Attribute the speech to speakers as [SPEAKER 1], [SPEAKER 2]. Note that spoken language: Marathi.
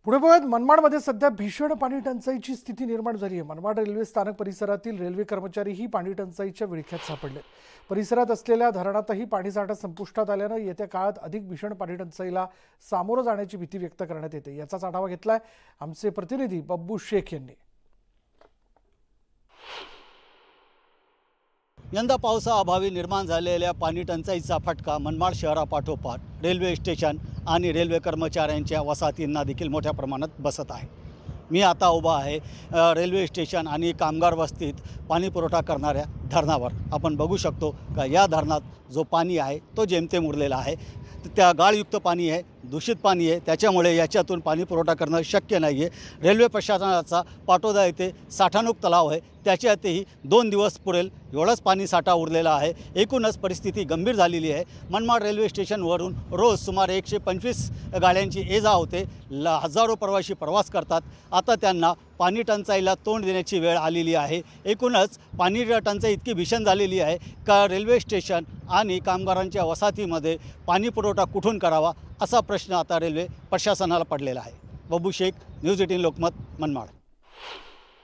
[SPEAKER 1] पुणे बघत मनमाडमध्ये सध्या भीषण पाणी टंचाईची स्थिती निर्माण झाली आहे। मनमाड रेल्वे स्थानक परिसरातील रेल्वे कर्मचारीही पाणी टंचाईच्या विळख्यात सापडले। परिसरात असलेल्या धरणातही पाणीसाठा संपुष्टात आल्यानं येत्या काळात अधिक भीषण पाणी टंचाईला सामोरं जाण्याची भीती व्यक्त करण्यात येते। याचाच आढावा घेतलाय आमचे प्रतिनिधी बब्बू शेख यांनी।
[SPEAKER 2] यंदा पावसाअभावी निर्माण झालेल्या पाणी टंचाईचा फटका मनमाड शहरापाठोपाठ रेल्वे स्टेशन आणि रेल्वे कर्मचाऱ्यांच्या वसाहतींना देखील मोठ्या प्रमाणात बसत आहे। मी आता उभा आहे रेल्वे स्टेशन आणि कामगार वस्तीत पाणी पुरवठा करणाऱ्या धरणावर। आपण बघू शकतो का या धरणात जो पाणी आहे तो जेमतेम उरलेला आहे। त्या गाळयुक्त पाणी आहे, दूषित पाणी आहे, त्याच्यामुळे याच्यातून पाणी पुरवठा करणं शक्य नाही आहे। रेल्वे प्रशासनाचा पाटोदा येथे साठवणूक तलाव आहे, त्याच्यातही 2 दिवस पुरेल एवढंच पाणी साठा उरलेला आहे। एकूणच परिस्थिती गंभीर झालेली आहे। मनमाड रेल्वे स्टेशनवरून रोज सुमारे 125 गाड्यांची ये-जा होते। हजारो प्रवासी प्रवास करतात। आता त्यांना पाणी टंचाईला तोंड देण्याची वेळ आलेली आहे। एकूणच पाणी टंचाई इतकी भीषण झालेली आहे का रेल्वे स्टेशन आणि कामगारांच्या वसाहतीमध्ये पाणी पुरवठा कुठून करावा असा प्रश्न आता रेल्वे प्रशासनाला पडलेला आहे। बब्बू शेख, न्यूज 18 लोकमत, मनमाड।